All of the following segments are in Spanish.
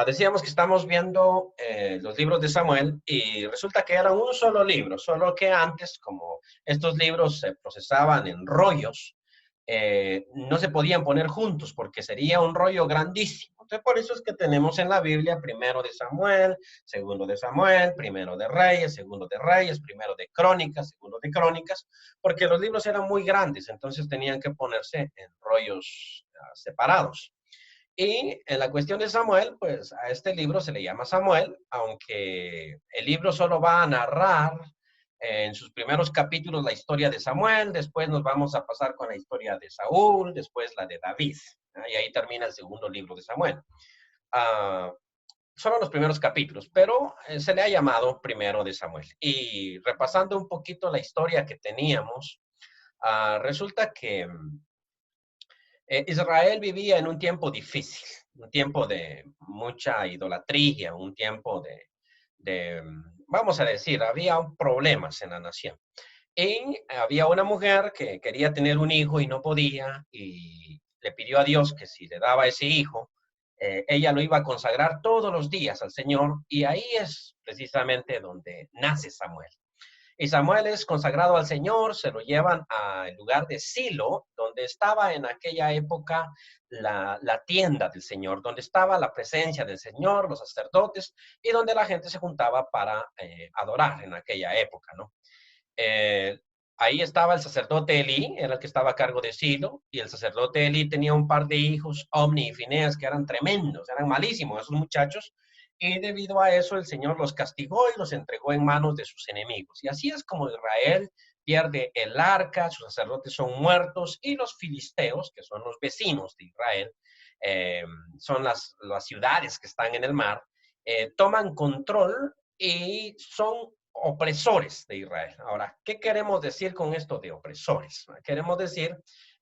Decíamos que estamos viendo los libros de Samuel y resulta que eran un solo libro, solo que antes, como estos libros se procesaban en rollos, no se podían poner juntos porque sería un rollo grandísimo. Entonces, por eso es que tenemos en la Biblia primero de Samuel, segundo de Samuel, primero de Reyes, segundo de Reyes, primero de Crónicas, segundo de Crónicas, porque los libros eran muy grandes, entonces tenían que ponerse en rollos separados. Y en la cuestión de Samuel, pues a este libro se le llama Samuel, aunque el libro solo va a narrar en sus primeros capítulos la historia de Samuel, después nos vamos a pasar con la historia de Saúl, después la de David, ¿no? Y ahí termina el segundo libro de Samuel. Uh, Solo los primeros capítulos, pero se le ha llamado primero de Samuel. Y repasando un poquito la historia que teníamos, resulta que Israel vivía en un tiempo difícil, un tiempo de mucha idolatría, un tiempo vamos a decir, había problemas en la nación. Y había una mujer que quería tener un hijo y no podía, y le pidió a Dios que si le daba ese hijo, ella lo iba a consagrar todos los días al Señor, y ahí es precisamente donde nace Samuel. Y Samuel es consagrado al Señor, se lo llevan al lugar de Silo, donde estaba en aquella época la tienda del Señor, donde estaba la presencia del Señor, los sacerdotes, y donde la gente se juntaba para adorar en aquella época, ¿no? Eh, Ahí estaba el sacerdote Elí, era el que estaba a cargo de Silo, y el sacerdote Elí tenía un par de hijos, Omni y Fineas, que eran tremendos, eran malísimos esos muchachos, y debido a eso el Señor los castigó y los entregó en manos de sus enemigos. Y así es como Israel pierde el arca, sus sacerdotes son muertos, y los filisteos, que son los vecinos de Israel, eh, son las ciudades que están en el mar, toman control y son opresores de Israel. Ahora, ¿qué queremos decir con esto de opresores? Queremos decir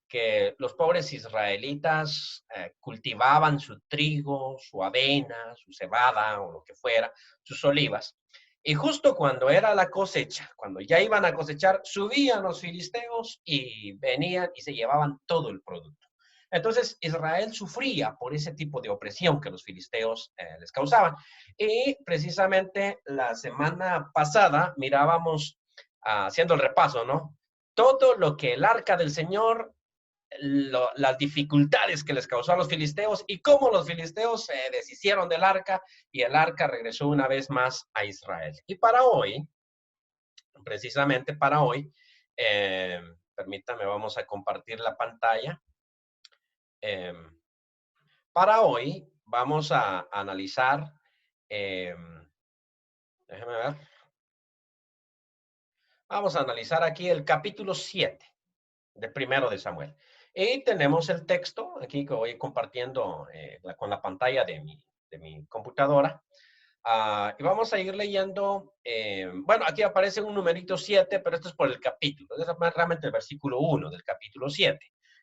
que los pobres israelitas cultivaban su trigo, su avena, su cebada o lo que fuera, sus olivas. Y justo cuando era la cosecha, cuando ya iban a cosechar, subían los filisteos y venían y se llevaban todo el producto. Entonces Israel sufría por ese tipo de opresión que los filisteos les causaban. Y precisamente la semana pasada mirábamos, haciendo el repaso, ¿no? Todo lo que el arca del Señor, las dificultades que les causó a los filisteos y cómo los filisteos se deshicieron del arca y el arca regresó una vez más a Israel. Y para hoy, precisamente para hoy, permítame, vamos a compartir la pantalla. Eh, para hoy vamos a analizar, eh, déjeme ver, vamos a analizar aquí el capítulo 7 del primero de Samuel. Y tenemos el texto aquí que voy compartiendo con la pantalla de mi computadora. Y vamos a ir leyendo, bueno, aquí aparece un numerito 7, pero esto es por el capítulo. Es realmente el versículo 1 del capítulo 7.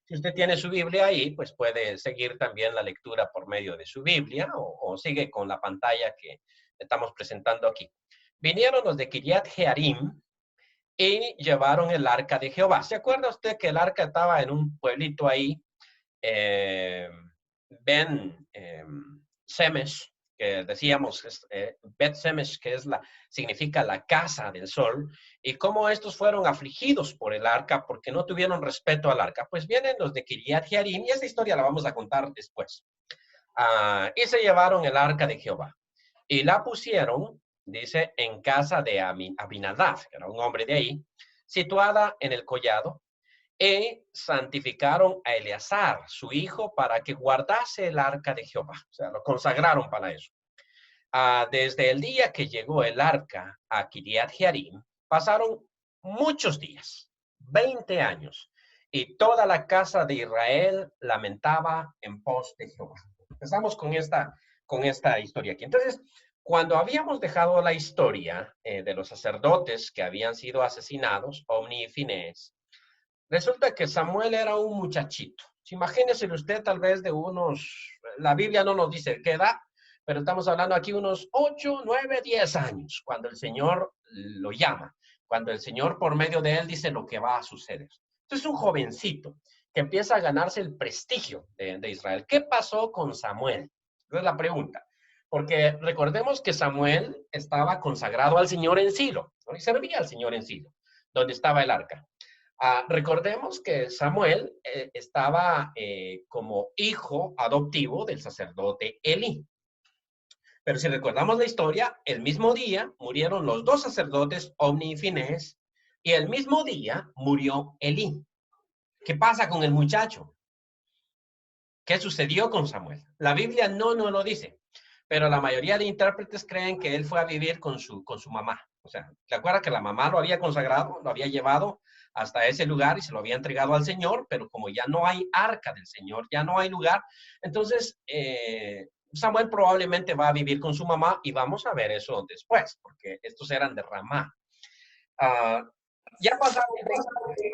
Si usted tiene su Biblia ahí, pues puede seguir también la lectura por medio de su Biblia o sigue con la pantalla que estamos presentando aquí. Vinieron los de Kiriat Jearim y llevaron el arca de Jehová. ¿Se acuerda usted que el arca estaba en un pueblito ahí, eh, Ben Semesh, que decíamos, Bet Semesh, que es significa la casa del sol, y cómo estos fueron afligidos por el arca porque no tuvieron respeto al arca? Pues vienen los de Kiriat Jearim, y esta historia la vamos a contar después. Y se llevaron el arca de Jehová y la pusieron, dice, en casa de Abinadab, que era un hombre de ahí, situada en el collado, y santificaron a Eleazar, su hijo, para que guardase el arca de Jehová. O sea, lo consagraron para eso. Desde el día que llegó el arca a Kiriat Jearim, pasaron muchos días, 20 años, y toda la casa de Israel lamentaba en pos de Jehová. Empezamos con esta historia aquí. Entonces, cuando habíamos dejado la historia de los sacerdotes que habían sido asesinados, Omni y Finés, resulta que Samuel era un muchachito. Imagínese usted tal vez de unos, la Biblia no nos dice qué edad, pero estamos hablando aquí unos 8, 9, 10 años, cuando el Señor lo llama, cuando el Señor por medio de él dice lo que va a suceder. Entonces un jovencito que empieza a ganarse el prestigio de Israel. ¿Qué pasó con Samuel? Esa es la pregunta. Porque recordemos que Samuel estaba consagrado al Señor en Silo, ¿no? Y servía al Señor en Silo, donde estaba el arca. Recordemos que Samuel estaba como hijo adoptivo del sacerdote Elí. Pero si recordamos la historia, el mismo día murieron los dos sacerdotes, Omni y Finés, y el mismo día murió Elí. ¿Qué pasa con el muchacho? ¿Qué sucedió con Samuel? La Biblia no nos lo dice, pero la mayoría de intérpretes creen que él fue a vivir con su mamá. O sea, ¿te acuerdas que la mamá lo había consagrado, lo había llevado hasta ese lugar y se lo había entregado al Señor? Pero como ya no hay arca del Señor, ya no hay lugar, entonces Samuel probablemente va a vivir con su mamá y vamos a ver eso después, porque estos eran de Ramá. Uh, ya pasaron 20,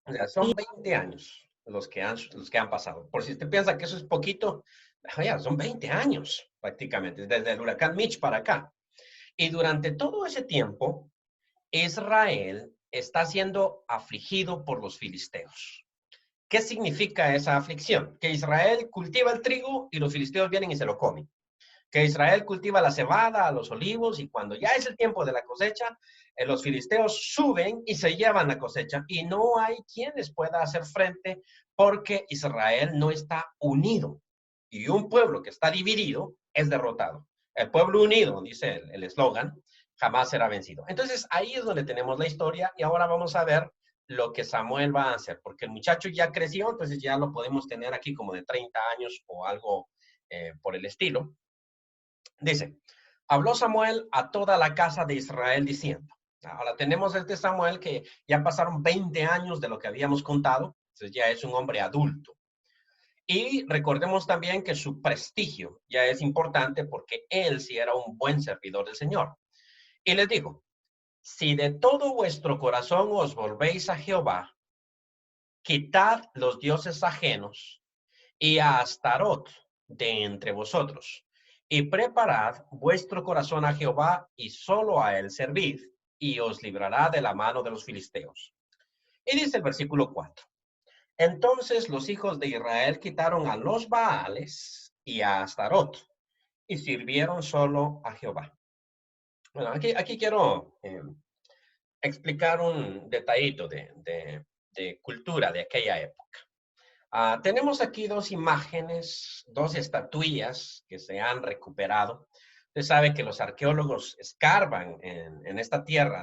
o sea, son 20 años los que han pasado. Por si usted piensa que eso es poquito, ya, son 20 años prácticamente, desde el huracán Mitch para acá. Y durante todo ese tiempo, Israel está siendo afligido por los filisteos. ¿Qué significa esa aflicción? Que Israel cultiva el trigo y los filisteos vienen y se lo comen. Que Israel cultiva la cebada, los olivos, y cuando ya es el tiempo de la cosecha, los filisteos suben y se llevan la cosecha, y no hay quien les pueda hacer frente porque Israel no está unido. Y un pueblo que está dividido es derrotado. El pueblo unido, dice el eslogan, jamás será vencido. Entonces ahí es donde tenemos la historia y ahora vamos a ver lo que Samuel va a hacer, porque el muchacho ya creció, entonces ya lo podemos tener aquí como de 30 años o algo por el estilo. Dice, habló Samuel a toda la casa de Israel diciendo, ahora tenemos este Samuel que ya pasaron 20 años de lo que habíamos contado, entonces ya es un hombre adulto. Y recordemos también que su prestigio ya es importante porque él sí era un buen servidor del Señor. Y les digo, si de todo vuestro corazón os volvéis a Jehová, quitad los dioses ajenos y a Astarot de entre vosotros, y preparad vuestro corazón a Jehová, y solo a él servid, y os librará de la mano de los filisteos. Y dice el versículo 4. Entonces los hijos de Israel quitaron a los Baales y a Astarot, y sirvieron solo a Jehová. Bueno, aquí quiero explicar un detallito de cultura de aquella época. Tenemos aquí dos imágenes, dos estatuillas que se han recuperado. Usted sabe que los arqueólogos escarban en esta tierra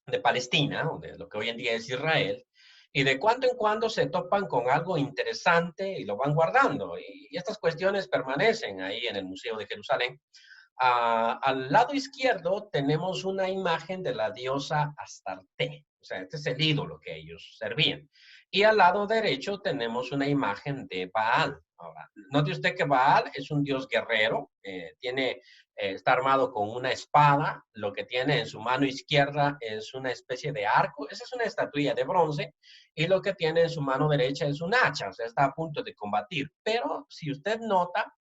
de Palestina, o de lo que hoy en día es Israel, y de cuando en cuando se topan con algo interesante y lo van guardando. Y estas cuestiones permanecen ahí en el Museo de Jerusalén. Al lado izquierdo tenemos una imagen de la diosa Astarte. O sea, este es el ídolo que ellos servían. Y al lado derecho tenemos una imagen de Baal. Ahora, note usted que Baal es un dios guerrero, está armado con una espada, lo que tiene en su mano izquierda es una especie de arco, esa es una estatuilla de bronce, y lo que tiene en su mano derecha es un hacha, o sea, está a punto de combatir. Pero si usted nota,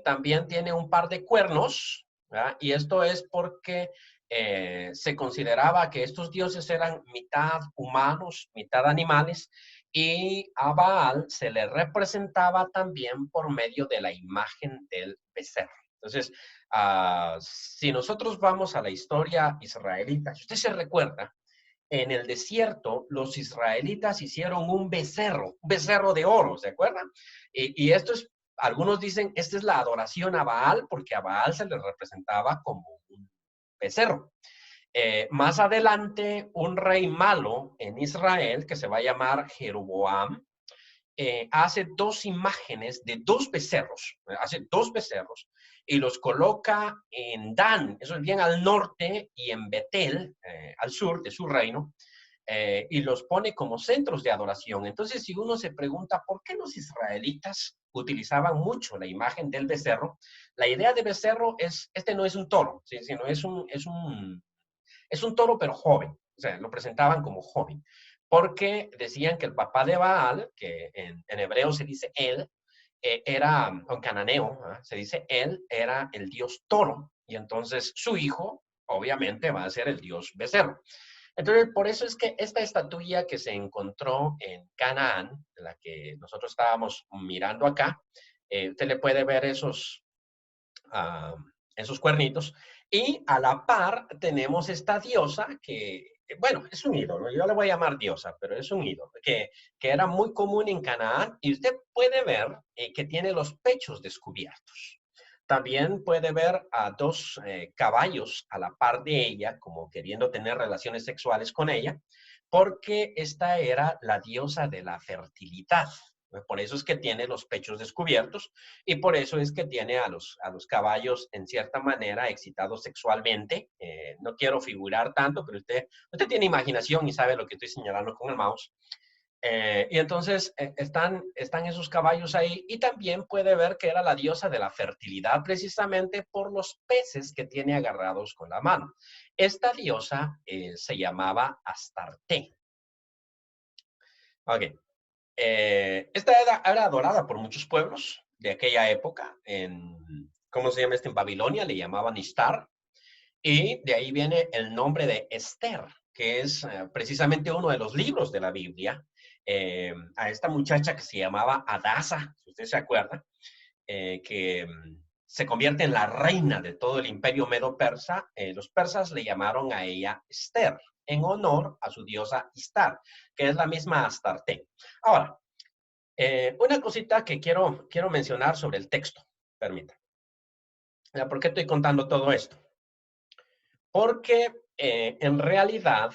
también tiene un par de cuernos, ¿verdad? Y esto es porque se consideraba que estos dioses eran mitad humanos, mitad animales, y a Baal se le representaba también por medio de la imagen del becerro. Entonces, si nosotros vamos a la historia israelita, si usted se recuerda, en el desierto los israelitas hicieron un becerro de oro, ¿se acuerdan? Y esto es, algunos dicen, esta es la adoración a Baal, porque a Baal se le representaba como un becerro. Más adelante, un rey malo en Israel, que se va a llamar Jeroboam, hace dos imágenes de dos becerros, y los coloca en Dan, eso es bien al norte, y en Betel, al sur de su reino, y los pone como centros de adoración. Entonces, si uno se pregunta por qué los israelitas utilizaban mucho la imagen del becerro, la idea de becerro es, este no es un toro, ¿sí? Sino es un toro pero joven, o sea, lo presentaban como joven, porque decían que el papá de Baal, que en hebreo se dice él, era, en cananeo, se dice él, era el dios toro, y entonces su hijo, obviamente, va a ser el dios becerro. Entonces, por eso es que esta estatuilla que se encontró en Canaán, la que nosotros estábamos mirando acá, Usted le puede ver esos cuernitos. Y a la par tenemos esta diosa que, bueno, es un ídolo, yo le voy a llamar diosa, pero es un ídolo, que era muy común en Canaán y usted puede ver que tiene los pechos descubiertos. También puede ver a dos caballos a la par de ella, como queriendo tener relaciones sexuales con ella, porque esta era la diosa de la fertilidad. Por eso es que tiene los pechos descubiertos y por eso es que tiene a los caballos en cierta manera excitados sexualmente. No quiero figurar tanto, pero usted tiene imaginación y sabe lo que estoy señalando con el mouse. Y entonces están esos caballos ahí y también puede ver que era la diosa de la fertilidad precisamente por los peces que tiene agarrados con la mano. Esta diosa se llamaba Astarte. Ok. Esta era adorada por muchos pueblos de aquella época. ¿Cómo se llama En Babilonia le llamaban Ishtar. Y de ahí viene el nombre de Esther, que es precisamente uno de los libros de la Biblia. A esta muchacha que se llamaba Adasa, si usted se acuerda, que se convierte en la reina de todo el imperio medo-persa. Los persas le llamaron a ella Esther, en honor a su diosa Ishtar, que es la misma Astarte. Ahora, una cosita que quiero mencionar sobre el texto, permita. ¿Por qué estoy contando todo esto? Porque en realidad,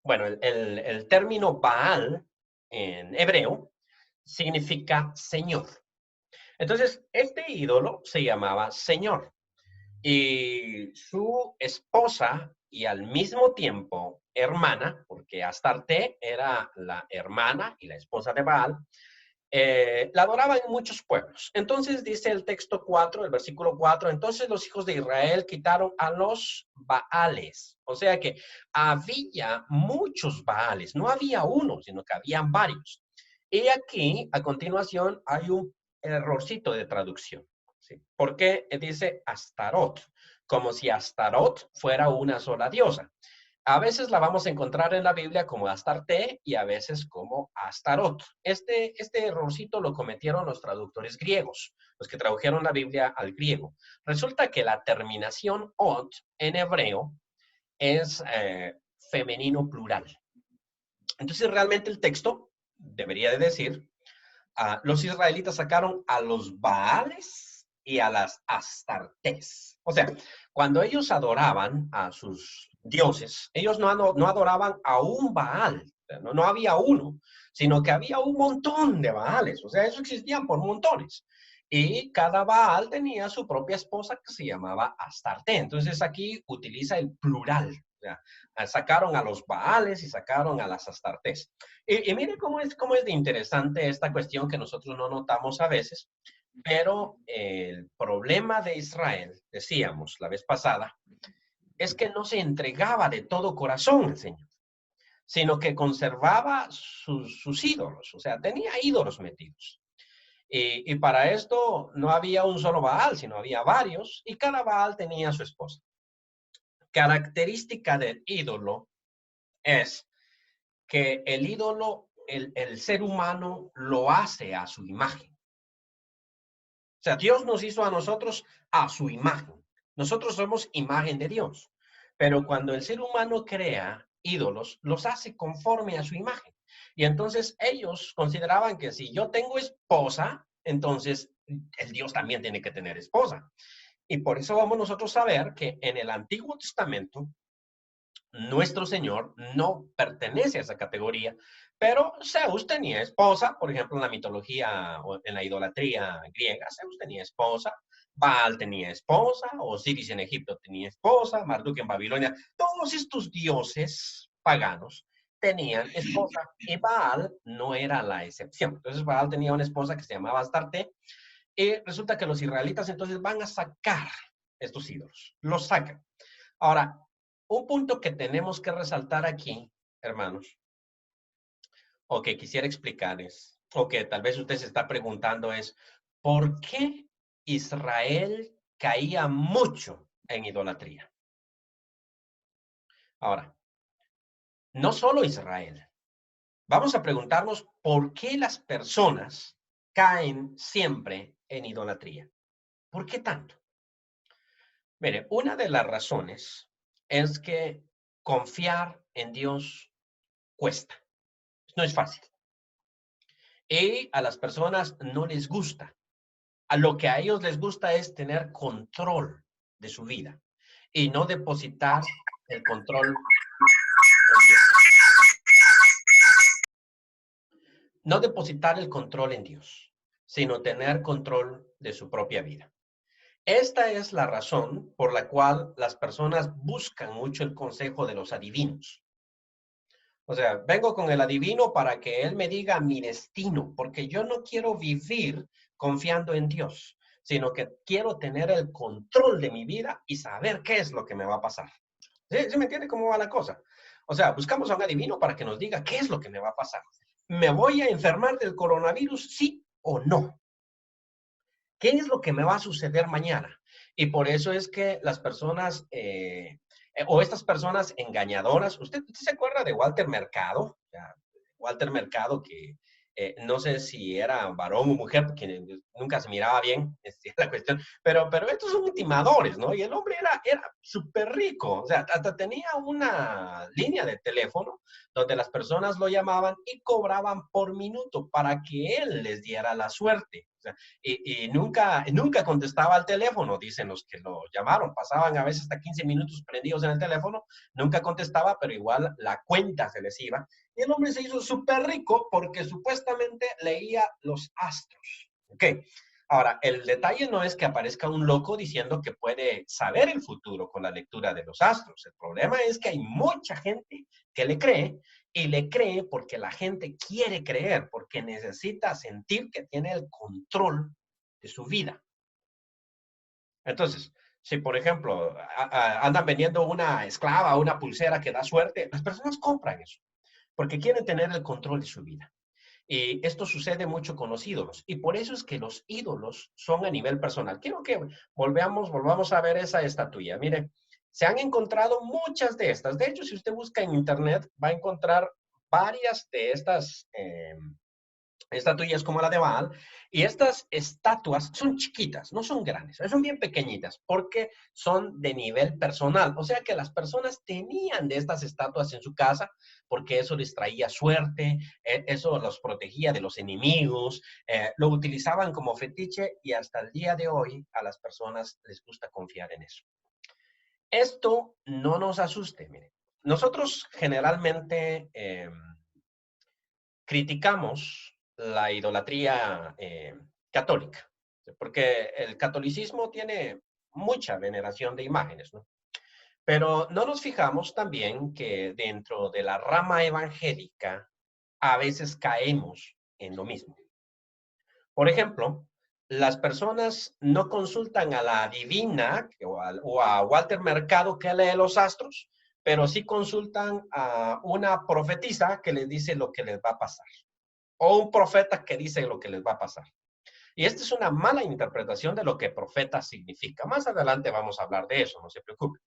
bueno, el término Baal en hebreo significa Señor. Entonces, este ídolo se llamaba Señor y su esposa y al mismo tiempo hermana, porque Astarte era la hermana y la esposa de Baal, la adoraban en muchos pueblos. Entonces dice el texto 4, el versículo 4, entonces los hijos de Israel quitaron a los Baales. O sea que había muchos Baales, no había uno, sino que habían varios. Y aquí, a continuación, hay un errorcito de traducción. ¿Sí? Porque dice Astarot, como si Astarot fuera una sola diosa. A veces la vamos a encontrar en la Biblia como Astarte y a veces como Astarot. Este errorcito lo cometieron los traductores griegos, los que tradujeron la Biblia al griego. Resulta que la terminación ot en hebreo es femenino plural. Entonces realmente el texto debería de decir, los israelitas sacaron a los Baales y a las Astartes. O sea, cuando ellos adoraban a sus dioses, ellos no adoraban a un Baal, no había uno, sino que había un montón de Baales, o sea, eso existían por montones. Y cada Baal tenía su propia esposa que se llamaba Astarte. Entonces aquí utiliza el plural. O sea, sacaron a los Baales y sacaron a las Astartes. Y mire cómo es de interesante esta cuestión que nosotros no notamos a veces, pero el problema de Israel, decíamos la vez pasada, es que no se entregaba de todo corazón al Señor, sino que conservaba sus ídolos, o sea, tenía ídolos metidos. Y para esto no había un solo Baal, sino había varios, y cada Baal tenía su esposa. Característica del ídolo es que el ídolo, el ser humano lo hace a su imagen. O sea, Dios nos hizo a nosotros a su imagen. Nosotros somos imagen de Dios. Pero cuando el ser humano crea ídolos, los hace conforme a su imagen. Y entonces ellos consideraban que si yo tengo esposa, entonces el Dios también tiene que tener esposa. Y por eso vamos nosotros a ver que en el Antiguo Testamento nuestro Señor no pertenece a esa categoría, pero Zeus tenía esposa, por ejemplo, en la mitología o en la idolatría griega, Zeus tenía esposa, Baal tenía esposa, Osiris en Egipto tenía esposa, Marduk en Babilonia, todos estos dioses paganos tenían esposa y Baal no era la excepción. Entonces Baal tenía una esposa que se llamaba Astarte y resulta que los israelitas entonces van a sacar estos ídolos, los sacan. Ahora, un punto que tenemos que resaltar aquí, hermanos, o que quisiera explicar es, o que tal vez usted se está preguntando es, ¿por qué Israel caía mucho en idolatría? Ahora, no solo Israel. Vamos a preguntarnos por qué las personas caen siempre en idolatría. ¿Por qué tanto? Mire, una de las razones es que confiar en Dios cuesta, no es fácil. Y a las personas no les gusta. A lo que a ellos les gusta es tener control de su vida y no depositar el control en Dios. No depositar el control en Dios, sino tener control de su propia vida. Esta es la razón por la cual las personas buscan mucho el consejo de los adivinos. O sea, vengo con el adivino para que él me diga mi destino, porque yo no quiero vivir confiando en Dios, sino que quiero tener el control de mi vida y saber qué es lo que me va a pasar. ¿Sí me entiende cómo va la cosa? O sea, buscamos a un adivino para que nos diga qué es lo que me va a pasar. ¿Me voy a enfermar del coronavirus, sí o no? ¿Qué es lo que me va a suceder mañana? Y por eso es que las personas, o estas personas engañadoras, ¿usted se acuerda de Walter Mercado? Walter Mercado, que no sé si era varón o mujer, porque nunca se miraba bien, es la cuestión, pero estos son timadores, ¿no? Y el hombre era súper rico, o sea, hasta tenía una línea de teléfono donde las personas lo llamaban y cobraban por minuto para que él les diera la suerte. O sea, y nunca contestaba al teléfono, dicen los que lo llamaron. Pasaban a veces hasta 15 minutos prendidos en el teléfono, nunca contestaba, pero igual la cuenta se les iba. Y el hombre se hizo súper rico porque supuestamente leía los astros. ¿Ok? Ahora, el detalle no es que aparezca un loco diciendo que puede saber el futuro con la lectura de los astros. El problema es que hay mucha gente que le cree y le cree porque la gente quiere creer, porque necesita sentir que tiene el control de su vida. Entonces, si por ejemplo andan vendiendo una esclava, una pulsera que da suerte, las personas compran eso porque quieren tener el control de su vida. Y esto sucede mucho con los ídolos. Y por eso es que los ídolos son a nivel personal. Quiero que volvamos a ver esa estatuilla. Mire, se han encontrado muchas de estas. De hecho, si usted busca en internet, va a encontrar varias de estas estatuillas como la de Baal, y estas estatuas son chiquitas, no son grandes, son bien pequeñitas, porque son de nivel personal, o sea que las personas tenían de estas estatuas en su casa, porque eso les traía suerte, eso los protegía de los enemigos, lo utilizaban como fetiche, y hasta el día de hoy a las personas les gusta confiar en eso. Esto no nos asuste, mire. Nosotros generalmente criticamos la idolatría católica, porque el catolicismo tiene mucha veneración de imágenes, ¿no? Pero no nos fijamos también que dentro de la rama evangélica a veces caemos en lo mismo. Por ejemplo, las personas no consultan a la adivina o a Walter Mercado que lee los astros, pero sí consultan a una profetisa que les dice lo que les va a pasar o un profeta que dice lo que les va a pasar. Y esta es una mala interpretación de lo que profeta significa. Más adelante vamos a hablar de eso, no se preocupe.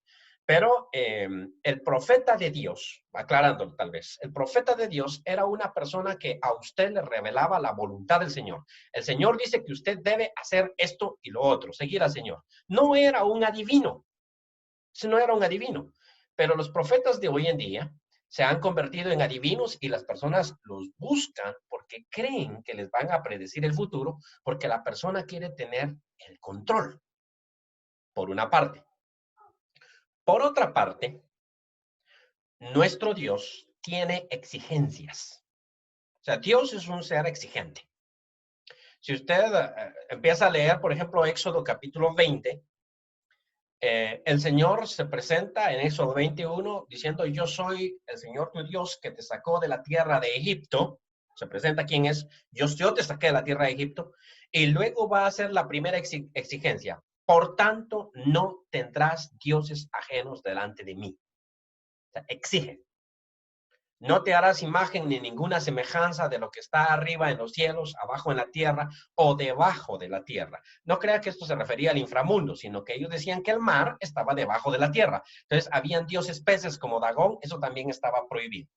Pero el profeta de Dios, aclarándolo tal vez, el profeta de Dios era una persona que a usted le revelaba la voluntad del Señor. El Señor dice que usted debe hacer esto y lo otro, seguir al Señor. No era un adivino, no era un adivino. Pero los profetas de hoy en día se han convertido en adivinos y las personas los buscan porque creen que les van a predecir el futuro, porque la persona quiere tener el control, por una parte. Por otra parte, nuestro Dios tiene exigencias. O sea, Dios es un ser exigente. Si usted empieza a leer, por ejemplo, Éxodo capítulo 20, el Señor se presenta en Éxodo 21 diciendo, yo soy el Señor tu Dios que te sacó de la tierra de Egipto. Se presenta quién es, yo te saqué de la tierra de Egipto. Y luego va a hacer la primera exigencia. Por tanto, no tendrás dioses ajenos delante de mí. O sea, exige. No te harás imagen ni ninguna semejanza de lo que está arriba en los cielos, abajo en la tierra o debajo de la tierra. No crea que esto se refería al inframundo, sino que ellos decían que el mar estaba debajo de la tierra. Entonces, habían dioses peces como Dagón, eso también estaba prohibido.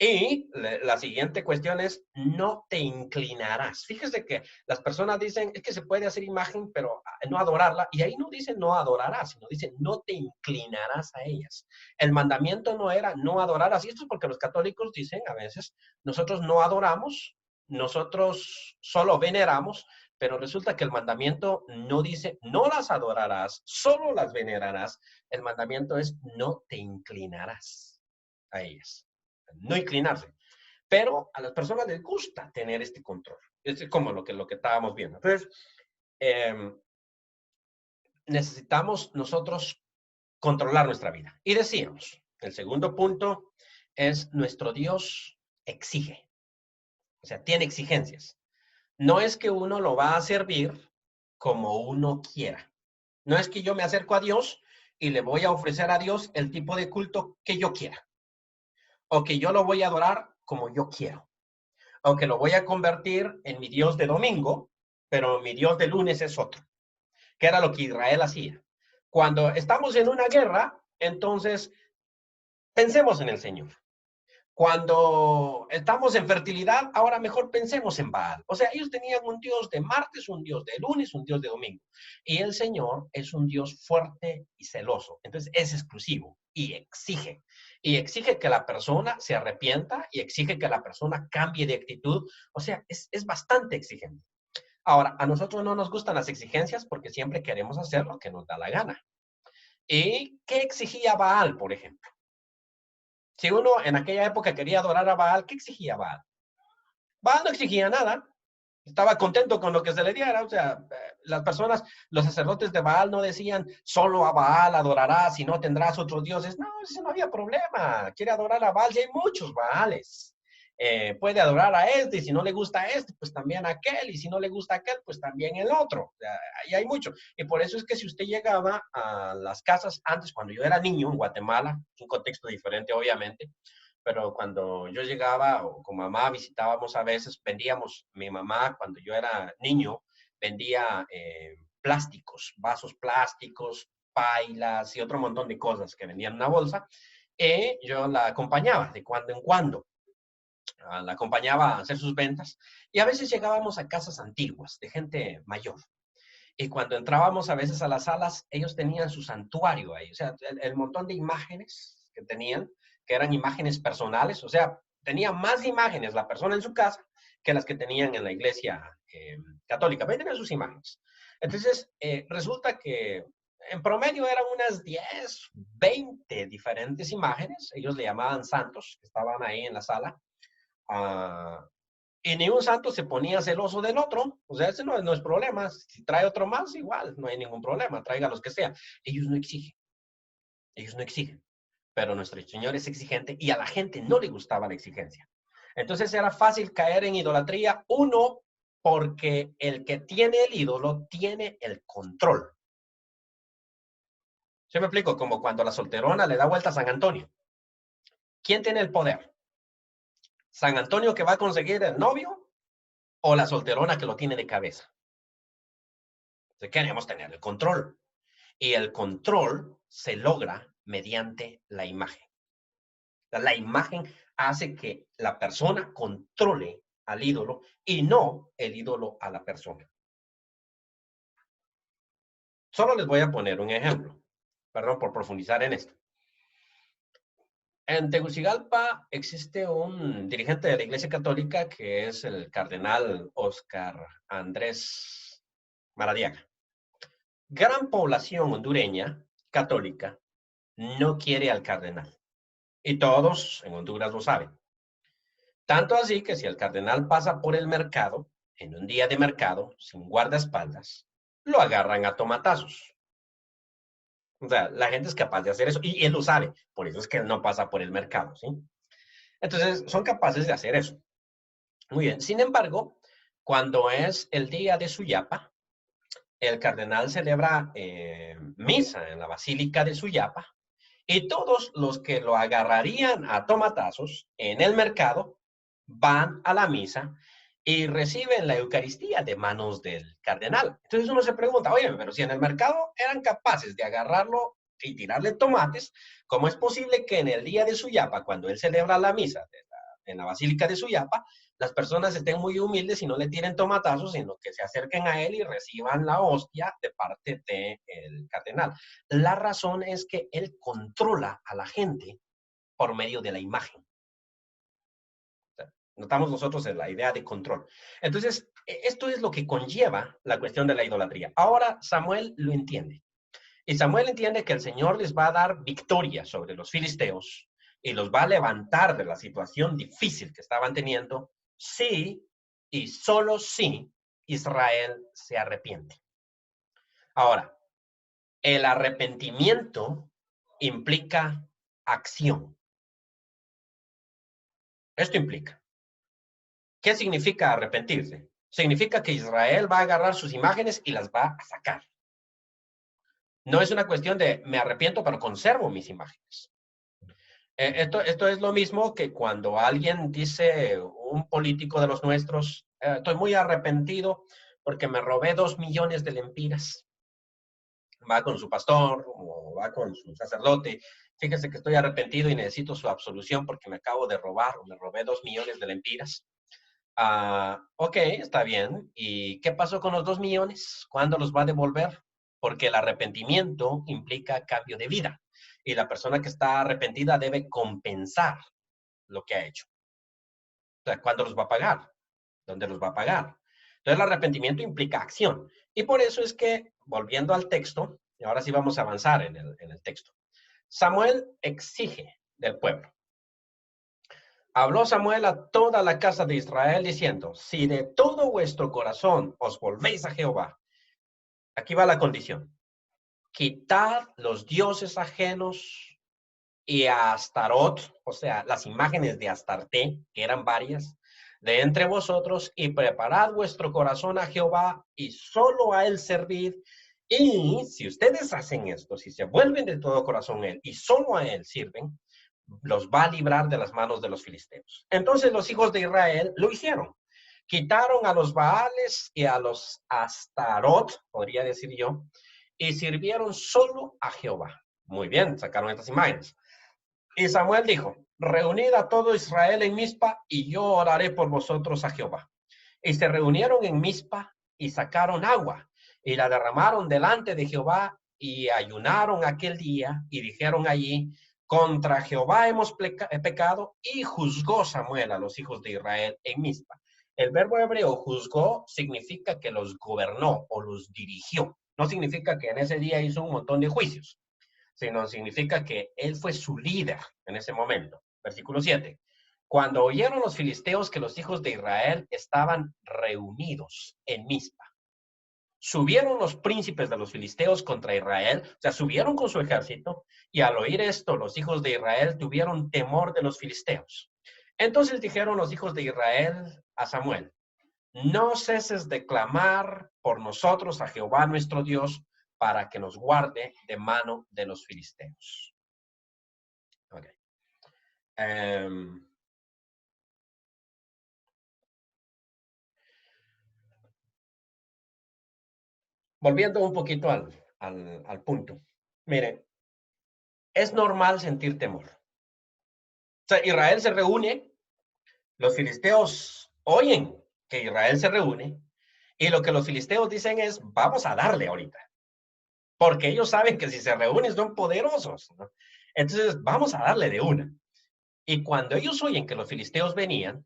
Y la siguiente cuestión es, no te inclinarás. Fíjese que las personas dicen, es que se puede hacer imagen, pero no adorarla. Y ahí no dicen no adorarás, sino dicen no te inclinarás a ellas. El mandamiento no era no adorarás. Y esto es porque los católicos dicen a veces, nosotros no adoramos, nosotros solo veneramos, pero resulta que el mandamiento no dice no las adorarás, solo las venerarás. El mandamiento es no te inclinarás a ellas, no inclinarse. Pero a las personas les gusta tener este control. Es como lo que estábamos viendo. Entonces, eh, necesitamos nosotros controlar nuestra vida. Y decíamos, el segundo punto es nuestro Dios exige, o sea, tiene exigencias. No es que uno lo va a servir como uno quiera. No es que yo me acerco a Dios y le voy a ofrecer a Dios el tipo de culto que yo quiera, o que yo lo voy a adorar como yo quiero, o que lo voy a convertir en mi Dios de domingo, pero mi Dios de lunes es otro, que era lo que Israel hacía. Cuando estamos en una guerra, entonces pensemos en el Señor. Cuando estamos en fertilidad, ahora mejor pensemos en Baal. O sea, ellos tenían un Dios de martes, un Dios de lunes, un Dios de domingo. Y el Señor es un Dios fuerte y celoso. Entonces es exclusivo y exige. Y exige que la persona se arrepienta y exige que la persona cambie de actitud. O sea, es bastante exigente. Ahora, a nosotros no nos gustan las exigencias porque siempre queremos hacer lo que nos da la gana. ¿Y qué exigía Baal, por ejemplo? Si uno en aquella época quería adorar a Baal, ¿qué exigía Baal? Baal no exigía nada, estaba contento con lo que se le diera. O sea, las personas, los sacerdotes de Baal no decían, solo a Baal adorarás y no tendrás otros dioses. No, eso no había problema. Quiere adorar a Baal, y hay muchos Baales. Puede adorar a este, y si no le gusta a este, pues también a aquel, y si no le gusta a aquel, pues también el otro. O sea, ahí hay mucho. Y por eso es que si usted llegaba a las casas antes, cuando yo era niño en Guatemala, un contexto diferente obviamente, pero cuando yo llegaba o con mamá visitábamos a veces, vendíamos, mi mamá cuando yo era niño, vendía plásticos, vasos plásticos, pailas y otro montón de cosas que vendían en una bolsa. Y yo la acompañaba de cuando en cuando, la acompañaba a hacer sus ventas y a veces llegábamos a casas antiguas de gente mayor. Y cuando entrábamos a veces a las salas, ellos tenían su santuario ahí, o sea, el montón de imágenes que tenían, que eran imágenes personales, o sea, tenía más imágenes la persona en su casa que las que tenían en la iglesia católica. Pero tenían sus imágenes. Entonces, resulta que en promedio eran unas 10, 20 diferentes imágenes, ellos le llamaban santos, que estaban ahí en la sala. Y ni un santo se ponía celoso del otro. O sea, ese no es problema. Si trae otro más, igual, no hay ningún problema. Traiga los que sea. Ellos no exigen. Ellos no exigen. Pero nuestro Señor es exigente y a la gente no le gustaba la exigencia. Entonces era fácil caer en idolatría. Uno, porque el que tiene el ídolo tiene el control. ¿Se me explico? Como cuando la solterona le da vuelta a San Antonio. ¿Quién tiene el poder? ¿San Antonio que va a conseguir el novio o la solterona que lo tiene de cabeza? Entonces, queremos tener el control. Y el control se logra mediante la imagen. La imagen hace que la persona controle al ídolo y no el ídolo a la persona. Solo les voy a poner un ejemplo. Perdón por profundizar en esto. En Tegucigalpa existe un dirigente de la Iglesia Católica que es el cardenal Oscar Andrés Maradiaga. Gran población hondureña católica no quiere al cardenal. Y todos en Honduras lo saben. Tanto así que si el cardenal pasa por el mercado, en un día de mercado, sin guardaespaldas, lo agarran a tomatazos. O sea, la gente es capaz de hacer eso y él lo sabe. Por eso es que él no pasa por el mercado, ¿sí? Entonces, son capaces de hacer eso. Muy bien. Sin embargo, cuando es el día de Suyapa, el cardenal celebra misa en la Basílica de Suyapa y todos los que lo agarrarían a tomatazos en el mercado van a la misa y reciben la Eucaristía de manos del cardenal. Entonces uno se pregunta, oye, pero si en el mercado eran capaces de agarrarlo y tirarle tomates, ¿cómo es posible que en el día de Suyapa, cuando él celebra la misa de la en la Basílica de Suyapa, las personas estén muy humildes y no le tiren tomatazos, sino que se acerquen a él y reciban la hostia de parte del cardenal. La razón es que él controla a la gente por medio de la imagen. Notamos nosotros en la idea de control. Entonces, esto es lo que conlleva la cuestión de la idolatría. Ahora Samuel lo entiende. Y Samuel entiende que el Señor les va a dar victoria sobre los filisteos y los va a levantar de la situación difícil que estaban teniendo si y solo si Israel se arrepiente. Ahora, el arrepentimiento implica acción. Esto implica. ¿Qué significa arrepentirse? Significa que Israel va a agarrar sus imágenes y las va a sacar. No es una cuestión de me arrepiento, pero conservo mis imágenes. Esto es lo mismo que cuando alguien dice, un político de los nuestros, estoy muy arrepentido porque me robé 2 millones de lempiras. Va con su pastor o va con su sacerdote. Fíjese que estoy arrepentido y necesito su absolución porque me acabo de robar o me robé 2 millones de lempiras. Ok, está bien. ¿Y qué pasó con los 2 millones? ¿Cuándo los va a devolver? Porque el arrepentimiento implica cambio de vida y la persona que está arrepentida debe compensar lo que ha hecho. O sea, ¿cuándo los va a pagar? ¿Dónde los va a pagar? Entonces, el arrepentimiento implica acción. Y por eso es que, volviendo al texto, y ahora sí vamos a avanzar en el texto, Samuel exige del pueblo. Habló Samuel a toda la casa de Israel diciendo, si de todo vuestro corazón os volvéis a Jehová, aquí va la condición, quitad los dioses ajenos y a Astarot, o sea, las imágenes de Astarte, que eran varias, de entre vosotros, y preparad vuestro corazón a Jehová, y solo a él servid. Y si ustedes hacen esto, si se vuelven de todo corazón a él, y solo a él sirven, los va a librar de las manos de los filisteos. Entonces los hijos de Israel lo hicieron. Quitaron a los Baales y a los Astarot, podría decir yo, y sirvieron solo a Jehová. Muy bien, sacaron estas imágenes. Y Samuel dijo, reunid a todo Israel en Mizpa y yo oraré por vosotros a Jehová. Y se reunieron en Mizpa y sacaron agua y la derramaron delante de Jehová y ayunaron aquel día y dijeron allí, contra Jehová hemos pecado, y juzgó Samuel a los hijos de Israel en Mizpa. El verbo hebreo juzgó significa que los gobernó o los dirigió. No significa que en ese día hizo un montón de juicios, sino significa que él fue su líder en ese momento. Versículo 7. Cuando oyeron los filisteos que los hijos de Israel estaban reunidos en Mizpa, subieron los príncipes de los filisteos contra Israel, o sea, subieron con su ejército, y al oír esto, los hijos de Israel tuvieron temor de los filisteos. Entonces dijeron los hijos de Israel a Samuel, no ceses de clamar por nosotros a Jehová nuestro Dios, para que nos guarde de mano de los filisteos. Okay. Volviendo un poquito al punto. Mire, es normal sentir temor. O sea, Israel se reúne, los filisteos oyen que Israel se reúne, y lo que los filisteos dicen es, vamos a darle ahorita, porque ellos saben que si se reúnen son poderosos, ¿no? Entonces, vamos a darle de una. Y cuando ellos oyen que los filisteos venían,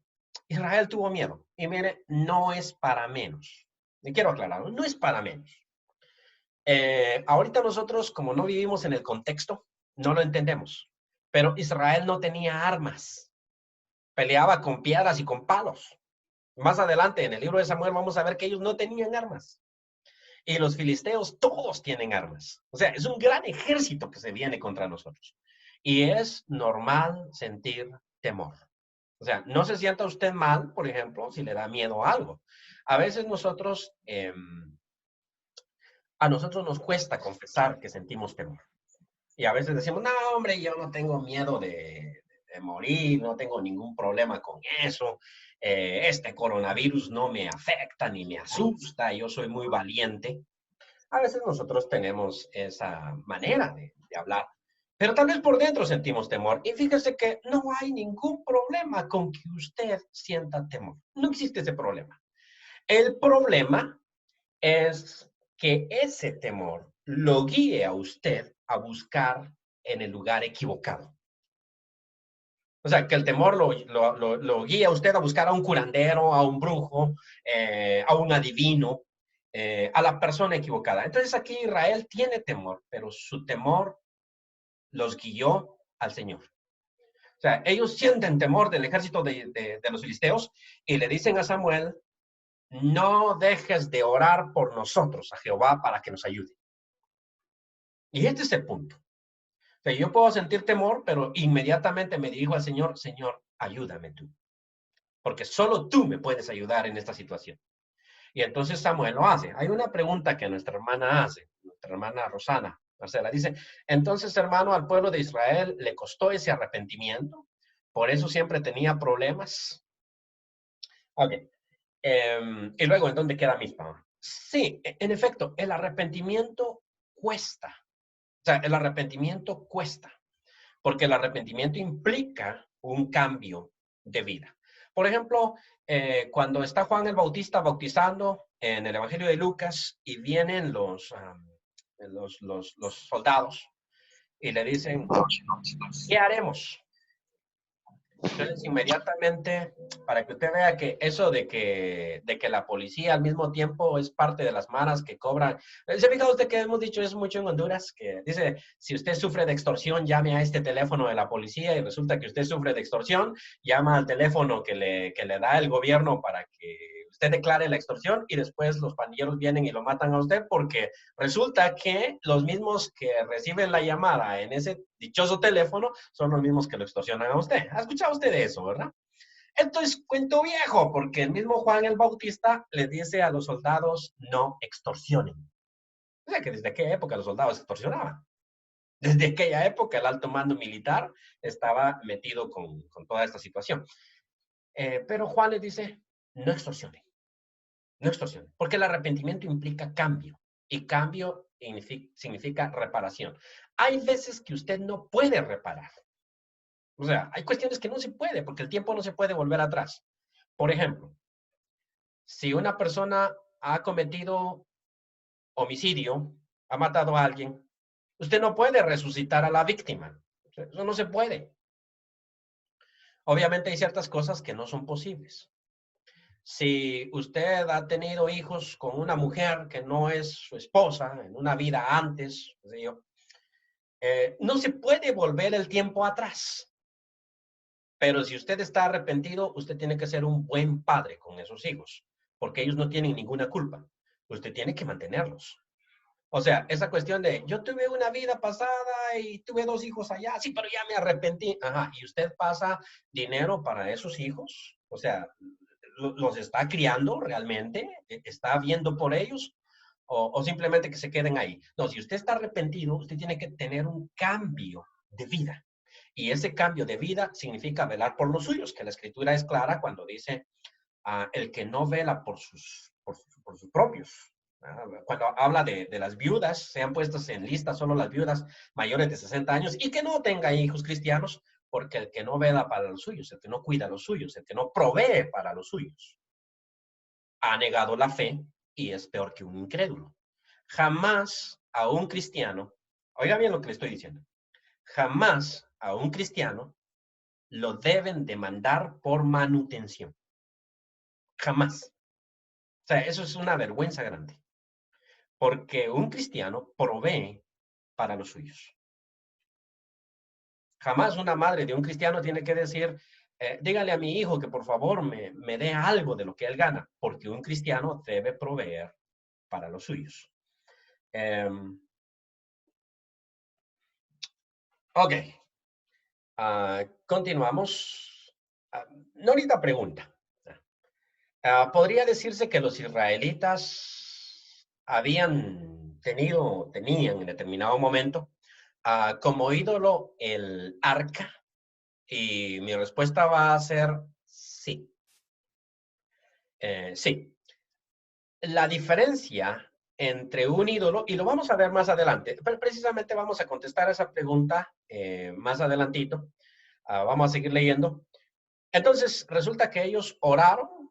Israel tuvo miedo. Y mire, no es para menos. Y quiero aclararlo, no es para menos. Ahorita nosotros, como no vivimos en el contexto, no lo entendemos. Pero Israel no tenía armas. Peleaba con piedras y con palos. Más adelante, en el libro de Samuel, vamos a ver que ellos no tenían armas. Y los filisteos todos tienen armas. O sea, es un gran ejército que se viene contra nosotros. Y es normal sentir temor. O sea, no se sienta usted mal, por ejemplo, si le da miedo a algo. A veces a nosotros nos cuesta confesar que sentimos temor. Y a veces decimos, no, hombre, yo no tengo miedo de morir, no tengo ningún problema con eso. Este coronavirus no me afecta ni me asusta, yo soy muy valiente. A veces nosotros tenemos esa manera de hablar, Pero tal vez por dentro sentimos temor. Y fíjese que no hay ningún problema con que usted sienta temor. No existe ese problema. El problema es que ese temor lo guíe a usted a buscar en el lugar equivocado. O sea, que el temor lo guía a usted a buscar a un curandero, a un brujo, a un adivino, a la persona equivocada. Entonces aquí Israel tiene temor, pero su temor los guió al Señor. O sea, ellos sienten temor del ejército de los filisteos y le dicen a Samuel, no dejes de orar por nosotros, a Jehová, para que nos ayude. Y este es el punto. O sea, yo puedo sentir temor, pero inmediatamente me dirijo al Señor, Señor, ayúdame tú. Porque solo tú me puedes ayudar en esta situación. Y entonces Samuel lo hace. Hay una pregunta que nuestra hermana hace, nuestra hermana Rosana, Marcela, dice, entonces hermano, al pueblo de Israel le costó ese arrepentimiento, por eso siempre tenía problemas. Ok. Y luego, ¿en dónde queda Mizpa? Sí, en efecto, el arrepentimiento cuesta. O sea, el arrepentimiento cuesta, porque el arrepentimiento implica un cambio de vida. Por ejemplo, cuando está Juan el Bautista bautizando en el Evangelio de Lucas y vienen los soldados y le dicen, ¿qué haremos? Entonces, inmediatamente, para que usted vea que eso de que la policía al mismo tiempo es parte de las maras que cobran. ¿Se fija usted que hemos dicho eso mucho en Honduras? Que dice, si usted sufre de extorsión, llame a este teléfono de la policía y resulta que usted sufre de extorsión, llama al teléfono que le da el gobierno para que usted declare la extorsión y después los pandilleros vienen y lo matan a usted porque resulta que los mismos que reciben la llamada en ese dichoso teléfono son los mismos que lo extorsionan a usted. ¿Ha escuchado usted de eso, verdad? Entonces, cuento viejo, porque el mismo Juan el Bautista le dice a los soldados, no extorsionen. O sea, que desde aquella época los soldados extorsionaban. Desde aquella época el alto mando militar estaba metido con toda esta situación. Pero Juan les dice, no extorsionen, no extorsionen, porque el arrepentimiento implica cambio y cambio significa reparación. Hay veces que usted no puede reparar. O sea, hay cuestiones que no se puede porque el tiempo no se puede volver atrás. Por ejemplo, si una persona ha cometido homicidio, ha matado a alguien, usted no puede resucitar a la víctima. Eso no se puede. Obviamente hay ciertas cosas que no son posibles. Si usted ha tenido hijos con una mujer que no es su esposa en una vida antes, no se puede volver el tiempo atrás. Pero si usted está arrepentido, usted tiene que ser un buen padre con esos hijos, porque ellos no tienen ninguna culpa. Usted tiene que mantenerlos. O sea, esa cuestión de yo tuve una vida pasada y tuve 2 hijos allá, sí, pero ya me arrepentí. Ajá, y usted pasa dinero para esos hijos. O sea, los está criando realmente, está viendo por ellos, o simplemente que se queden ahí. No, si usted está arrepentido, usted tiene que tener un cambio de vida. Y ese cambio de vida significa velar por los suyos, que la escritura es clara cuando dice el que no vela por sus propios. Cuando habla de las viudas, sean puestas en lista solo las viudas mayores de 60 años y que no tenga hijos cristianos, porque el que no vela para los suyos, el que no cuida a los suyos, el que no provee para los suyos, ha negado la fe y es peor que un incrédulo. Jamás a un cristiano, oiga bien lo que le estoy diciendo, jamás a un cristiano lo deben demandar por manutención. Jamás. O sea, eso es una vergüenza grande. Porque un cristiano provee para los suyos. Jamás una madre de un cristiano tiene que decir, dígale a mi hijo que por favor me dé algo de lo que él gana, porque un cristiano debe proveer para los suyos. Ok, continuamos. Norita pregunta. ¿Podría decirse que los israelitas tenían en determinado momento como ídolo el arca? Y mi respuesta va a ser sí. Sí. La diferencia entre un ídolo, y lo vamos a ver más adelante, pero precisamente vamos a contestar esa pregunta más adelantito. Vamos a seguir leyendo. Entonces, resulta que ellos oraron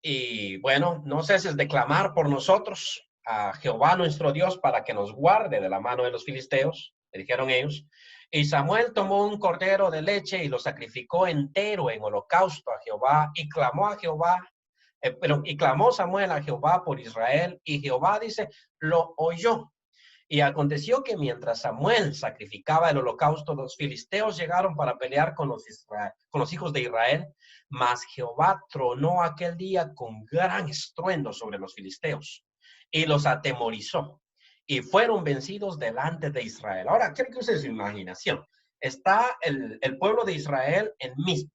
y bueno, no ceses de clamar por nosotros a Jehová nuestro Dios para que nos guarde de la mano de los filisteos, le dijeron ellos. Y Samuel tomó un cordero de leche y lo sacrificó entero en holocausto a Jehová y clamó a Jehová, y clamó Samuel a Jehová por Israel y Jehová dice, lo oyó. Y aconteció que mientras Samuel sacrificaba el holocausto, los filisteos llegaron para pelear con los hijos de Israel, mas Jehová tronó aquel día con gran estruendo sobre los filisteos y los atemorizó y fueron vencidos delante de Israel. Ahora, quiero que use su imaginación. Está el pueblo de Israel en Mizpa.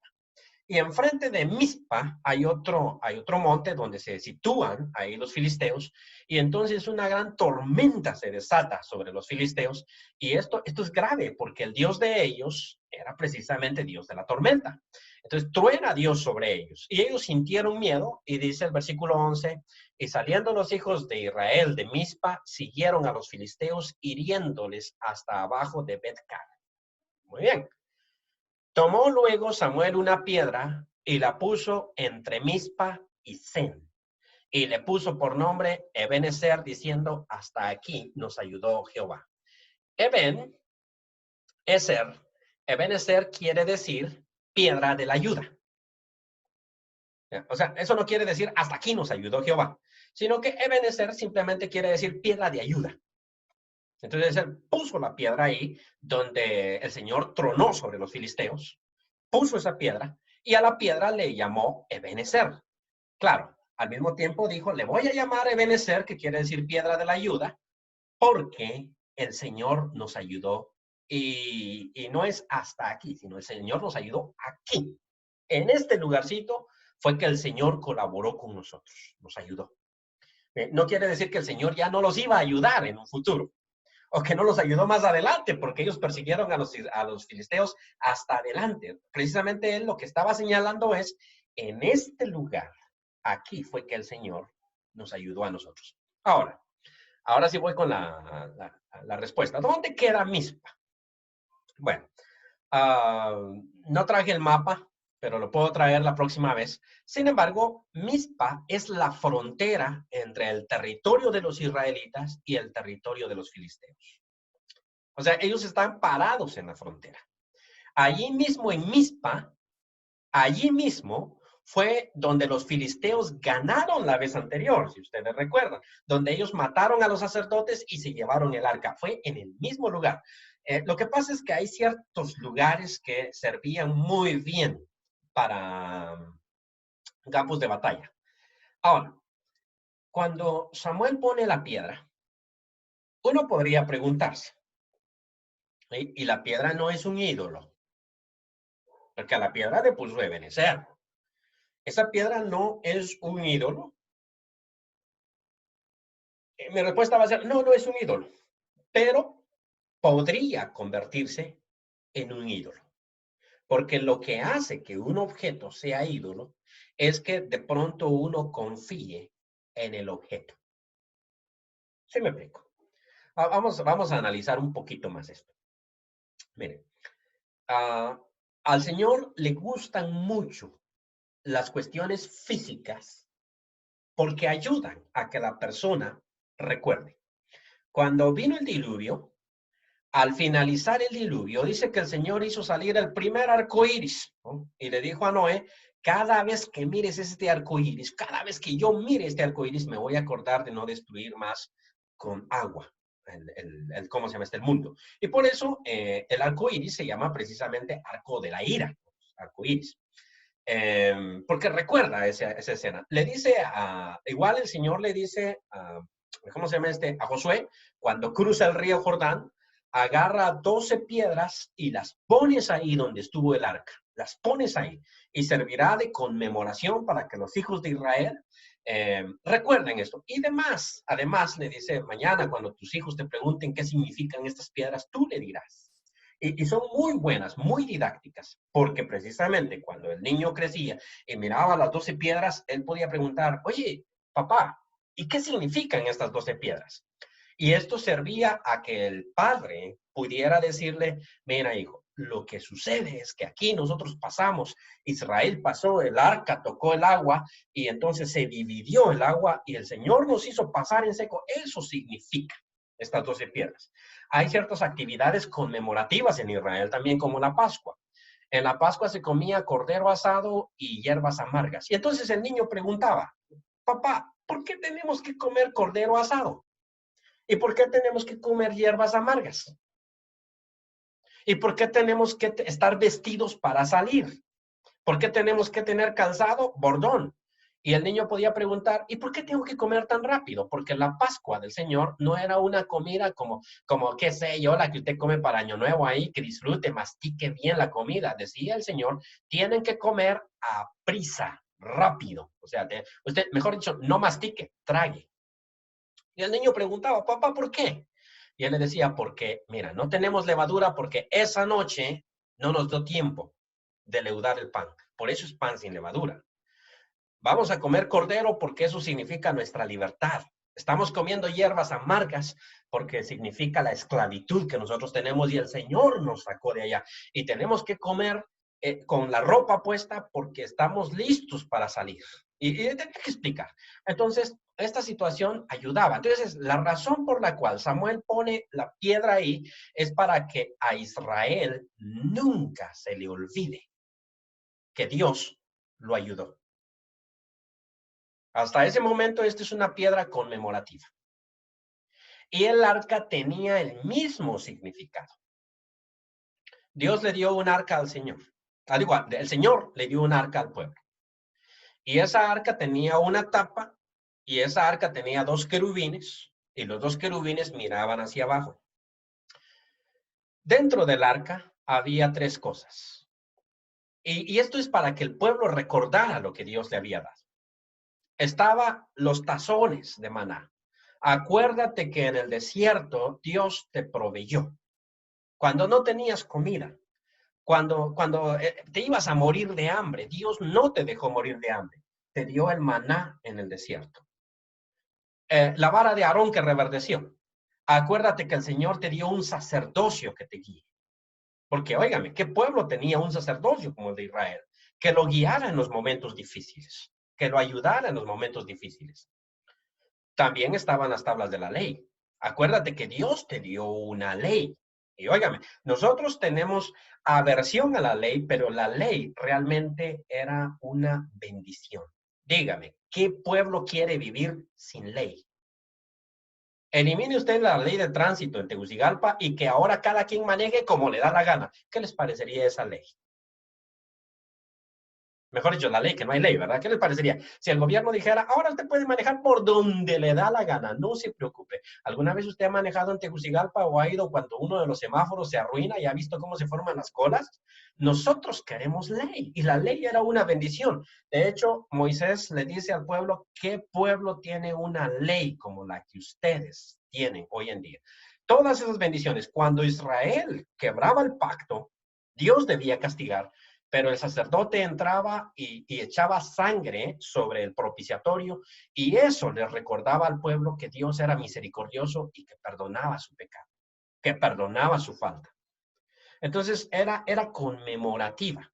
Y enfrente de Mizpa hay otro monte donde se sitúan ahí los filisteos, y entonces una gran tormenta se desata sobre los filisteos, y esto es grave porque el Dios de ellos era precisamente Dios de la tormenta. Entonces truena Dios sobre ellos, y ellos sintieron miedo, y dice el versículo 11, y saliendo los hijos de Israel de Mizpa, siguieron a los filisteos, hiriéndoles hasta abajo de Bet-Car. Muy bien. Tomó luego Samuel una piedra y la puso entre Mizpa y Sen, y le puso por nombre Ebenezer, diciendo, hasta aquí nos ayudó Jehová. Ebenezer quiere decir piedra de la ayuda. O sea, eso no quiere decir hasta aquí nos ayudó Jehová, sino que Ebenezer simplemente quiere decir piedra de ayuda. Entonces él puso la piedra ahí donde el Señor tronó sobre los filisteos, puso esa piedra y a la piedra le llamó Ebenezer. Claro, al mismo tiempo dijo, le voy a llamar Ebenezer, que quiere decir piedra de la ayuda, porque el Señor nos ayudó y no es hasta aquí, sino el Señor nos ayudó aquí. En este lugarcito fue que el Señor colaboró con nosotros, nos ayudó. No quiere decir que el Señor ya no los iba a ayudar en un futuro, o que no los ayudó más adelante, porque ellos persiguieron a los filisteos hasta adelante. Precisamente él lo que estaba señalando es, en este lugar, aquí fue que el Señor nos ayudó a nosotros. Ahora sí voy con la respuesta. ¿Dónde queda Mizpa? Bueno, no traje el mapa, pero lo puedo traer la próxima vez. Sin embargo, Mizpa es la frontera entre el territorio de los israelitas y el territorio de los filisteos. O sea, ellos están parados en la frontera. Allí mismo en Mizpa, allí mismo fue donde los filisteos ganaron la vez anterior, si ustedes recuerdan, donde ellos mataron a los sacerdotes y se llevaron el arca. Fue en el mismo lugar. Lo que pasa es que hay ciertos lugares que servían muy bien para campos de batalla. Ahora, cuando Samuel pone la piedra, uno podría preguntarse, ¿sí? Y la piedra no es un ídolo, porque a la piedra le puso Ebenezer. ¿Esa piedra no es un ídolo? Mi respuesta va a ser, no, no es un ídolo, pero podría convertirse en un ídolo. Porque lo que hace que un objeto sea ídolo es que de pronto uno confíe en el objeto. ¿Sí me explico? Vamos a analizar un poquito más esto. Miren, al Señor le gustan mucho las cuestiones físicas porque ayudan a que la persona recuerde. Cuando vino el diluvio, al finalizar el diluvio, dice que el Señor hizo salir el primer arco iris, ¿no? Y le dijo a Noé, cada vez que mires este arco iris, cada vez que yo mire este arco iris, me voy a acordar de no destruir más con agua. ¿Cómo se llama este? El mundo. Y por eso el arco iris se llama precisamente arco de la ira, arco iris. Porque recuerda esa escena. Le dice igual el Señor le dice ¿cómo se llama este? A Josué, cuando cruza el río Jordán, agarra 12 piedras y las pones ahí donde estuvo el arca. Las pones ahí y servirá de conmemoración para que los hijos de Israel recuerden esto. Y además le dice, mañana cuando tus hijos te pregunten qué significan estas piedras, tú le dirás. Y son muy buenas, muy didácticas, porque precisamente cuando el niño crecía y miraba las 12 piedras, él podía preguntar, oye, papá, ¿Y qué significan estas 12 piedras? Y esto servía a que el padre pudiera decirle, mira hijo, lo que sucede es que aquí nosotros pasamos, Israel pasó, el arca tocó el agua y entonces se dividió el agua y el Señor nos hizo pasar en seco. Eso significa estas 12 piedras. Hay ciertas actividades conmemorativas en Israel también como la Pascua. En la Pascua se comía cordero asado y hierbas amargas. Y entonces el niño preguntaba, papá, ¿por qué tenemos que comer cordero asado? ¿Y por qué tenemos que comer hierbas amargas? ¿Y por qué tenemos que estar vestidos para salir? ¿Por qué tenemos que tener calzado? Bordón. Y el niño podía preguntar, ¿y por qué tengo que comer tan rápido? Porque la Pascua del Señor no era una comida como qué sé yo, la que usted come para Año Nuevo ahí, que disfrute, mastique bien la comida. Decía el Señor, tienen que comer a prisa, rápido. O sea, usted, mejor dicho, no mastique, trague. Y el niño preguntaba, papá, ¿por qué? Y él le decía, porque, mira, no tenemos levadura porque esa noche no nos dio tiempo de leudar el pan. Por eso es pan sin levadura. Vamos a comer cordero porque eso significa nuestra libertad. Estamos comiendo hierbas amargas porque significa la esclavitud que nosotros tenemos y el Señor nos sacó de allá. Y tenemos que comer con la ropa puesta porque estamos listos para salir. Y tengo que explicar. Entonces, esta situación ayudaba. Entonces, la razón por la cual Samuel pone la piedra ahí es para que a Israel nunca se le olvide que Dios lo ayudó. Hasta ese momento, esta es una piedra conmemorativa. Y el arca tenía el mismo significado. Dios le dio un arca al Señor. Al igual, el Señor le dio un arca al pueblo. Y esa arca tenía una tapa y esa arca tenía 2 querubines y los 2 querubines miraban hacia abajo. Dentro del arca había 3 cosas. Y esto es para que el pueblo recordara lo que Dios le había dado. Estaba los tazones de maná. Acuérdate que en el desierto Dios te proveyó. Cuando no tenías comida, cuando te ibas a morir de hambre, Dios no te dejó morir de hambre. Te dio el maná en el desierto. La vara de Aarón que reverdeció. Acuérdate que el Señor te dio un sacerdocio que te guíe. Porque, óigame, ¿qué pueblo tenía un sacerdocio como el de Israel? Que lo guiara en los momentos difíciles, que lo ayudara en los momentos difíciles. También estaban las tablas de la ley. Acuérdate que Dios te dio una ley. Y óigame, nosotros tenemos aversión a la ley, pero la ley realmente era una bendición. Dígame, ¿qué pueblo quiere vivir sin ley? Elimine usted la ley de tránsito en Tegucigalpa y que ahora cada quien maneje como le da la gana. ¿Qué les parecería esa ley? Mejor dicho, la ley, que no hay ley, ¿verdad? ¿Qué les parecería? Si el gobierno dijera, ahora usted puede manejar por donde le da la gana, no se preocupe. ¿Alguna vez usted ha manejado en Tegucigalpa o ha ido cuando uno de los semáforos se arruina y ha visto cómo se forman las colas? Nosotros queremos ley y la ley era una bendición. De hecho, Moisés le dice al pueblo, ¿qué pueblo tiene una ley como la que ustedes tienen hoy en día? Todas esas bendiciones, cuando Israel quebraba el pacto, Dios debía castigar, pero el sacerdote entraba y echaba sangre sobre el propiciatorio y eso le recordaba al pueblo que Dios era misericordioso y que perdonaba su pecado, que perdonaba su falta. Entonces era conmemorativa,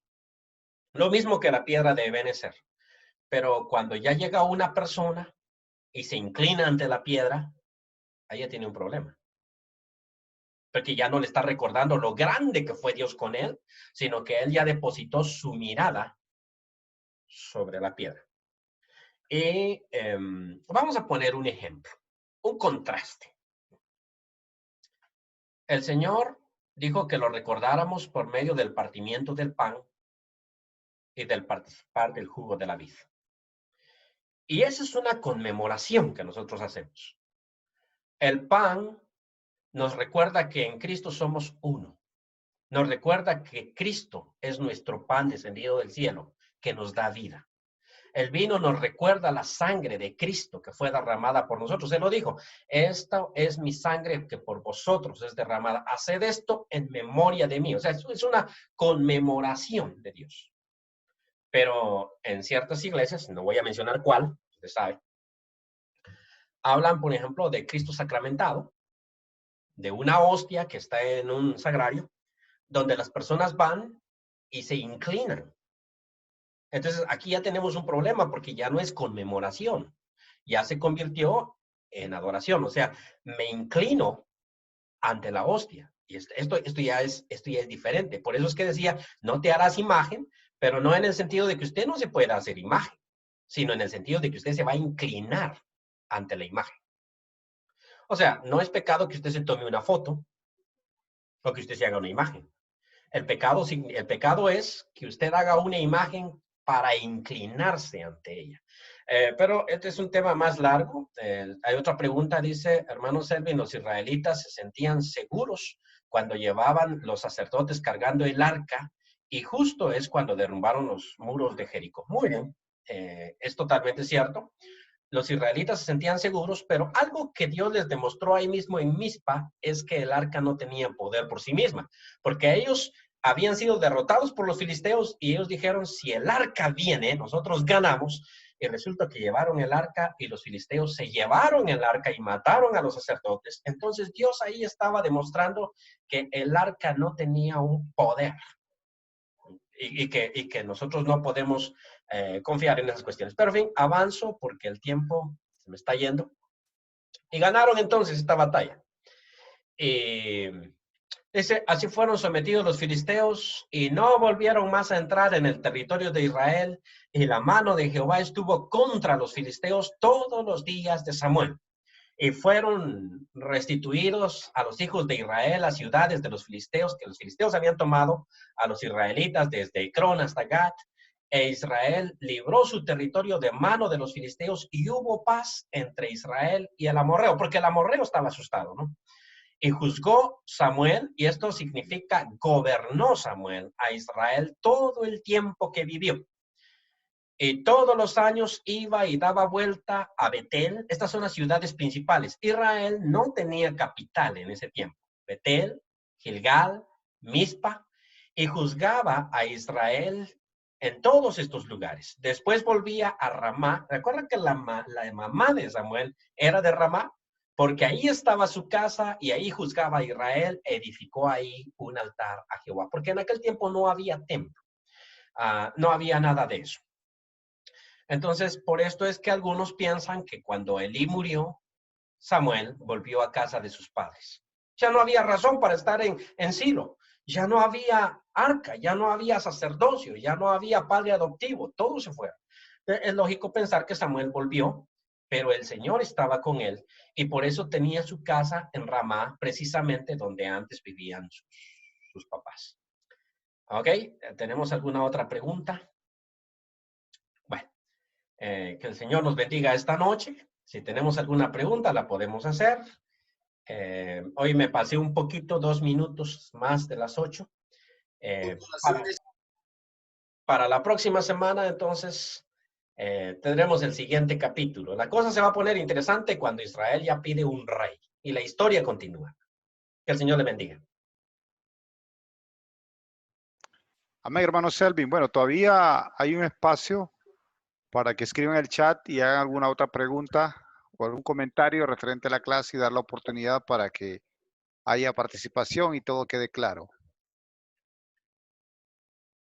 lo mismo que la piedra de Ebenezer. Pero cuando ya llega una persona y se inclina ante la piedra, ella tiene un problema. Porque ya no le está recordando lo grande que fue Dios con él, sino que él ya depositó su mirada sobre la piedra. Y vamos a poner un ejemplo, un contraste. El Señor dijo que lo recordáramos por medio del partimiento del pan y del participar del jugo de la vid. Y esa es una conmemoración que nosotros hacemos. El pan nos recuerda que en Cristo somos uno. Nos recuerda que Cristo es nuestro pan descendido del cielo, que nos da vida. El vino nos recuerda la sangre de Cristo que fue derramada por nosotros. Él lo dijo, esta es mi sangre que por vosotros es derramada. Haced esto en memoria de mí. O sea, es una conmemoración de Dios. Pero en ciertas iglesias, no voy a mencionar cuál, usted sabe, hablan, por ejemplo, de Cristo sacramentado, de una hostia que está en un sagrario, donde las personas van y se inclinan. Entonces, aquí ya tenemos un problema porque ya no es conmemoración, ya se convirtió en adoración. O sea, me inclino ante la hostia. Y esto ya es diferente. Por eso es que decía, no te harás imagen, pero no en el sentido de que usted no se pueda hacer imagen, sino en el sentido de que usted se va a inclinar ante la imagen. O sea, no es pecado que usted se tome una foto o que usted se haga una imagen. El pecado es que usted haga una imagen para inclinarse ante ella. Pero este es un tema más largo. Hay otra pregunta, dice, hermano Selvin, los israelitas se sentían seguros cuando llevaban los sacerdotes cargando el arca y justo es cuando derrumbaron los muros de Jericó. Muy bien, es totalmente cierto. Los israelitas se sentían seguros, pero algo que Dios les demostró ahí mismo en Mizpa es que el arca no tenía poder por sí misma, porque ellos habían sido derrotados por los filisteos y ellos dijeron, si el arca viene, nosotros ganamos. Y resulta que llevaron el arca y los filisteos se llevaron el arca y mataron a los sacerdotes. Entonces Dios ahí estaba demostrando que el arca no tenía un poder y que nosotros no podemos confiar en esas cuestiones. Pero en fin, avanzo porque el tiempo se me está yendo. Y ganaron entonces esta batalla. Dice, así fueron sometidos los filisteos y no volvieron más a entrar en el territorio de Israel. Y la mano de Jehová estuvo contra los filisteos todos los días de Samuel. Y fueron restituidos a los hijos de Israel las ciudades de los filisteos, que los filisteos habían tomado a los israelitas desde Ecrón hasta Gat, e Israel libró su territorio de mano de los filisteos y hubo paz entre Israel y el amorreo, porque el amorreo estaba asustado, ¿no? Y juzgó Samuel, y esto significa gobernó Samuel a Israel todo el tiempo que vivió. Y todos los años iba y daba vuelta a Betel. Estas son las ciudades principales. Israel no tenía capital en ese tiempo. Betel, Gilgal, Mizpa, y juzgaba a Israel en todos estos lugares. Después volvía a Ramá. Recuerda que la mamá de Samuel era de Ramá, porque ahí estaba su casa y ahí juzgaba a Israel, edificó ahí un altar a Jehová, porque en aquel tiempo no había templo, no había nada de eso. Entonces, por esto es que algunos piensan que cuando Elí murió, Samuel volvió a casa de sus padres. Ya no había razón para estar en Silo. Ya no había arca, ya no había sacerdocio, ya no había padre adoptivo. Todo se fue. Es lógico pensar que Samuel volvió, pero el Señor estaba con él y por eso tenía su casa en Ramá, precisamente donde antes vivían sus papás. ¿Ok? ¿Tenemos alguna otra pregunta? Bueno. Que el Señor nos bendiga esta noche. Si tenemos alguna pregunta, la podemos hacer. Hoy me pasé un poquito, 2 minutos más de las 8. Para la próxima semana, entonces, tendremos el siguiente capítulo. La cosa se va a poner interesante cuando Israel ya pide un rey y la historia continúa. Que el Señor le bendiga. Amén, hermano Selvin. Bueno, todavía hay un espacio para que escriban en el chat y hagan alguna otra pregunta o algún comentario referente a la clase y dar la oportunidad para que haya participación y todo quede claro.